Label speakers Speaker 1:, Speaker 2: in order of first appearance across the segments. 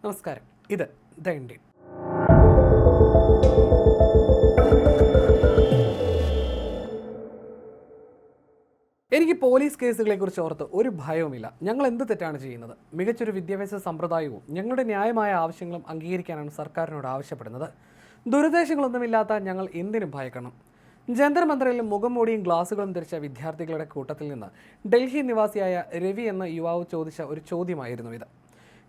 Speaker 1: നമസ്കാരം. ഇത് the Indian. എനിക്ക് പോലീസ് കേസുകളെക്കുറിച്ച് ഓർത്ത് ഒരു ഭയവുമില്ല. ഞങ്ങൾ എന്ത് തെറ്റാണ് ചെയ്യുന്നത്? മികച്ചൊരു വിദ്യാഭ്യാസ സമ്പ്രദായവും ഞങ്ങളുടെ ന്യായമായ ആവശ്യങ്ങളും അംഗീകരിക്കാനാണ് സർക്കാരിനോട് ആവശ്യപ്പെടുന്നത്. ദുരുദ്ദേശങ്ങളൊന്നുമില്ലാത്ത ഞങ്ങൾ എന്തിനും ഭയക്കണം? ജന്തർ മന്ദിറിലും മുഖംമൂടിയും ഗ്ലാസുകളും ധരിച്ച വിദ്യാർത്ഥികളുടെ കൂട്ടത്തിൽ നിന്ന് ഡൽഹി നിവാസിയായ രവി എന്ന യുവാവ് ചോദിച്ച ഒരു ചോദ്യമായിരുന്നു ഇത്.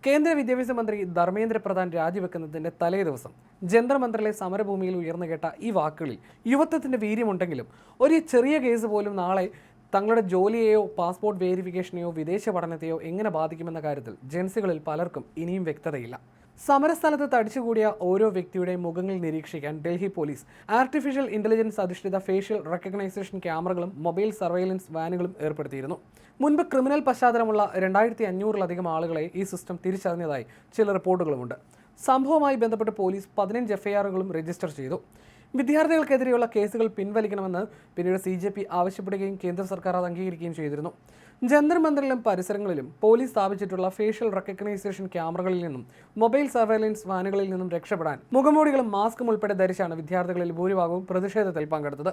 Speaker 1: കേന്ദ്ര വിദ്യാഭ്യാസ മന്ത്രി ധർമ്മേന്ദ്ര പ്രധാൻ രാജിവെക്കുന്നതിന്റെ തലേ ദിവസം ജന്തർ മന്ദിറിലെ സമരഭൂമിയിൽ ഉയർന്നു കേട്ട ഈ വാക്കുകളിൽ യുവത്വത്തിന്റെ വീര്യമുണ്ടെങ്കിലും ഒരു ചെറിയ കേസ് പോലും നാളെ തങ്ങളുടെ ജോലിയെയോ പാസ്പോർട്ട് വേരിഫിക്കേഷനെയോ വിദേശ പഠനത്തെയോ എങ്ങനെ ബാധിക്കുമെന്ന കാര്യത്തിൽ ജൻസികളിൽ പലർക്കും ഇനിയും വ്യക്തതയില്ല. സമരസ്ഥലത്ത് തടിച്ചുകൂടിയ ഓരോ വ്യക്തിയുടെ മുഖങ്ങൾ നിരീക്ഷിക്കാൻ ഡൽഹി പോലീസ് ആർട്ടിഫിഷ്യൽ ഇന്റലിജൻസ് അധിഷ്ഠിത ഫേഷ്യൽ റെക്കഗ്നൈസേഷൻ ക്യാമറകളും മൊബൈൽ സർവൈലൻസ് വാനുകളും ഏർപ്പെടുത്തിയിരുന്നു. മുൻപ് ക്രിമിനൽ പശ്ചാത്തലമുള്ള 2500-ലധികം ആളുകളെ ഈ സിസ്റ്റം തിരിച്ചറിഞ്ഞതായി ചില റിപ്പോർട്ടുകളുമുണ്ട്. സംഭവവുമായി ബന്ധപ്പെട്ട് പോലീസ് 15 എഫ്ഐആറുകളും രജിസ്റ്റർ ചെയ്തു. വിദ്യാർത്ഥികൾക്കെതിരെയുള്ള കേസുകൾ പിൻവലിക്കണമെന്ന് പിന്നീട് CJP ആവശ്യപ്പെടുകയും കേന്ദ്ര സർക്കാർ അത് അംഗീകരിക്കുകയും ചെയ്തിരുന്നു. ജന്തർ മന്ദിറിലും പരിസരങ്ങളിലും പോലീസ് സ്ഥാപിച്ചിട്ടുള്ള ഫേഷ്യൽ റെക്കഗ്നൈസേഷൻ ക്യാമറകളിൽ നിന്നും മൊബൈൽ സർവൈലൻസ് വാനുകളിൽ നിന്നും രക്ഷപ്പെടാൻ മുഖംമൂടികളും മാസ്കും ഉൾപ്പെടെ ധരിച്ചാണ് വിദ്യാർത്ഥികളിൽ ഭൂരിഭാഗവും പ്രതിഷേധത്തിൽ പങ്കെടുത്തത്.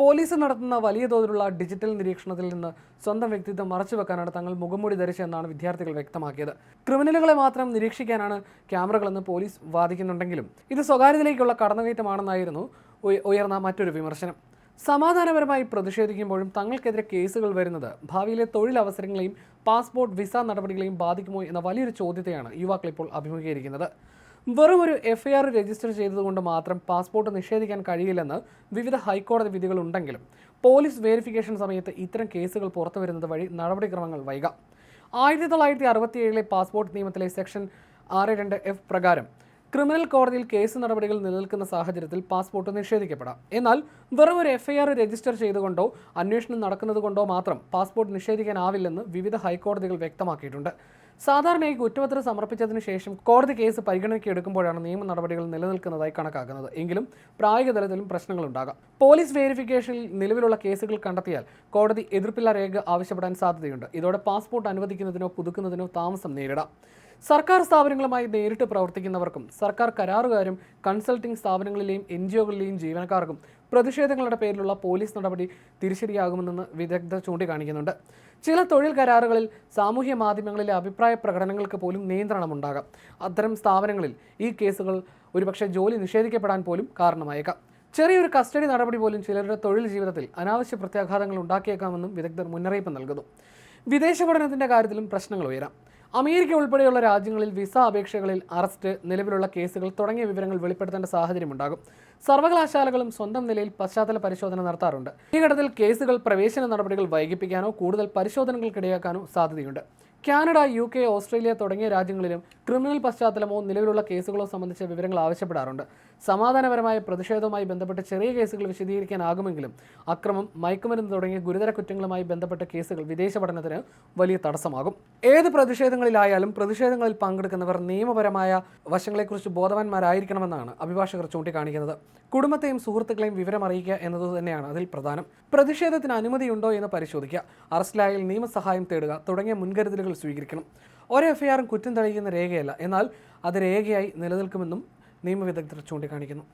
Speaker 1: പോലീസ് നടത്തുന്ന വലിയ തോതിലുള്ള ഡിജിറ്റൽ നിരീക്ഷണത്തിൽ നിന്ന് സ്വന്തം വ്യക്തിത്വം മറച്ചുവെക്കാനാണ് തങ്ങൾ മുഖംമൂടി ധരിച്ചതെന്നാണ് വിദ്യാർത്ഥികൾ വ്യക്തമാക്കിയത്. ക്രിമിനലുകളെ മാത്രം നിരീക്ഷിക്കാനാണ് ക്യാമറകളെന്ന് പോലീസ് വാദിക്കുന്നുണ്ടെങ്കിലും ഇത് സ്വകാര്യതയിലേക്കുള്ള കടന്നുകയറ്റമാണെന്നായിരുന്നു ഉയർന്ന മറ്റൊരു വിമർശനം. സമാധാനപരമായി പ്രതിഷേധിക്കുമ്പോഴും തങ്ങൾക്കെതിരെ കേസുകൾ വരുന്നത് ഭാവിയിലെ തൊഴിലവസരങ്ങളെയും പാസ്പോർട്ട് വിസ നടപടികളെയും ബാധിക്കുമോ എന്ന വലിയൊരു ചോദ്യത്തെയാണ് യുവാക്കൾ ഇപ്പോൾ അഭിമുഖീകരിക്കുന്നത്. വെറും ഒരു FIR രജിസ്റ്റർ ചെയ്തതുകൊണ്ട് മാത്രം പാസ്പോർട്ട് നിഷേധിക്കാൻ കഴിയില്ലെന്ന് വിവിധ ഹൈക്കോടതി വിധികളുണ്ടെങ്കിലും പോലീസ് വേരിഫിക്കേഷൻ സമയത്ത് ഇത്തരം കേസുകൾ പുറത്തു വരുന്നത് വഴി നടപടിക്രമങ്ങൾ വൈകാം. 1967 പാസ്പോർട്ട് നിയമത്തിലെ സെക്ഷൻ 62F പ്രകാരം ക്രിമിനൽ കോടതിയിൽ കേസ് നടപടികൾ നിലനിൽക്കുന്ന സാഹചര്യത്തിൽ പാസ്പോർട്ട് നിഷേധിക്കപ്പെടാം. എന്നാൽ വെറും ഒരു FIR രജിസ്റ്റർ ചെയ്തുകൊണ്ടോ അന്വേഷണം നടക്കുന്നതുകൊണ്ടോ മാത്രം പാസ്പോർട്ട് നിഷേധിക്കാനാവില്ലെന്ന് വിവിധ ഹൈക്കോടതികൾ വ്യക്തമാക്കിയിട്ടുണ്ട്. സാധാരണയായി കുറ്റപത്രം സമർപ്പിച്ചതിന് ശേഷം കോടതി കേസ് പരിഗണനയ്ക്ക് എടുക്കുമ്പോഴാണ് നിയമ നടപടികൾ നിലനിൽക്കുന്നതായി കണക്കാക്കുന്നത്. എങ്കിലും പ്രായോഗിക തലത്തിലും പ്രശ്നങ്ങളുണ്ടാകാം. പോലീസ് വേരിഫിക്കേഷനിൽ നിലവിലുള്ള കേസുകൾ കണ്ടെത്തിയാൽ കോടതി എതിർപ്പില്ലാ രേഖ ആവശ്യപ്പെടാൻ സാധ്യതയുണ്ട്. ഇതോടെ പാസ്പോർട്ട് അനുവദിക്കുന്നതിനോ പുതുക്കുന്നതിനോ താമസം നേരിടാം. സർക്കാർ സ്ഥാപനങ്ങളുമായി നേരിട്ട് പ്രവർത്തിക്കുന്നവർക്കും സർക്കാർ കരാറുകാരും കൺസൾട്ടിംഗ് സ്ഥാപനങ്ങളിലെയും NGOകളിലെയും ജീവനക്കാർക്കും പ്രതിഷേധങ്ങളുടെ പേരിലുള്ള പോലീസ് നടപടി തിരിച്ചടിയാകുമെന്ന് വിദഗ്ധർ ചൂണ്ടിക്കാണിക്കുന്നുണ്ട്. ചില തൊഴിൽ കരാറുകളിൽ സാമൂഹ്യ മാധ്യമങ്ങളിലെ അഭിപ്രായ പ്രകടനങ്ങൾക്ക് പോലും നിയന്ത്രണമുണ്ടാകാം. അത്തരം സ്ഥാപനങ്ങളിൽ ഈ കേസുകൾ ഒരുപക്ഷെ ജോലി നിഷേധിക്കപ്പെടാൻ പോലും കാരണമായേക്കാം. ചെറിയൊരു കസ്റ്റഡി നടപടി പോലും ചിലരുടെ തൊഴിൽ ജീവിതത്തിൽ അനാവശ്യ പ്രത്യാഘാതങ്ങൾ ഉണ്ടാക്കിയേക്കാമെന്നും വിദഗ്ധർ മുന്നറിയിപ്പ് നൽകുന്നു. വിദേശ പഠനത്തിന്റെ കാര്യത്തിലും പ്രശ്നങ്ങൾ ഉയരാം. അമേരിക്ക ഉൾപ്പെടെയുള്ള രാജ്യങ്ങളിൽ വിസ അപേക്ഷകളിൽ അറസ്റ്റ്, നിലവിലുള്ള കേസുകൾ തുടങ്ങിയ വിവരങ്ങൾ വെളിപ്പെടുത്തേണ്ട സാഹചര്യമുണ്ടാകും. സർവകലാശാലകളും സ്വന്തം നിലയിൽ പശ്ചാത്തല പരിശോധന നടത്താറുണ്ട്. ഈ ഘട്ടത്തിൽ കേസുകൾ പ്രവേശന നടപടികൾ വൈകിപ്പിക്കാനോ കൂടുതൽ പരിശോധനകൾക്കിടയാക്കാനോ സാധ്യതയുണ്ട്. കാനഡ, UK, ഓസ്ട്രേലിയ തുടങ്ങിയ രാജ്യങ്ങളിലും ക്രിമിനൽ പശ്ചാത്തലമോ നിലവിലുള്ള കേസുകളോ സംബന്ധിച്ച വിവരങ്ങൾ ആവശ്യപ്പെടാറുണ്ട്. സമാധാനപരമായ പ്രതിഷേധവുമായി ബന്ധപ്പെട്ട് ചെറിയ കേസുകൾ വിശദീകരിക്കാനാകുമെങ്കിലും അക്രമം, മയക്കുമരുന്ന് തുടങ്ങിയ ഗുരുതര കുറ്റങ്ങളുമായി ബന്ധപ്പെട്ട കേസുകൾ വിദേശ പഠനത്തിന് വലിയ തടസ്സമാകും. ഏത് പ്രതിഷേധങ്ങളിലായാലും പ്രതിഷേധങ്ങളിൽ പങ്കെടുക്കുന്നവർ നിയമപരമായ വശങ്ങളെക്കുറിച്ച് ബോധവാന്മാരായിരിക്കണമെന്നാണ് അഭിഭാഷകർ ചൂണ്ടിക്കാണിക്കുന്നത്. കുടുംബത്തെയും സുഹൃത്തുക്കളെയും വിവരം അറിയിക്കുക എന്നത് തന്നെയാണ് അതിൽ പ്രധാനം. പ്രതിഷേധത്തിന് അനുമതിയുണ്ടോ എന്ന് പരിശോധിക്കുക, അറസ്റ്റിലായാൽ നിയമസഹായം തേടുക തുടങ്ങിയ മുൻകരുതലുകൾ സ്വീകരിക്കണം. ഒരു FIRും കുറ്റം തെളിയിക്കുന്ന രേഖയല്ല, എന്നാൽ അത് രേഖയായി നിലനിൽക്കുമെന്നും നിയമവിദഗ്ധർ ചൂണ്ടിക്കാണിക്കുന്നു.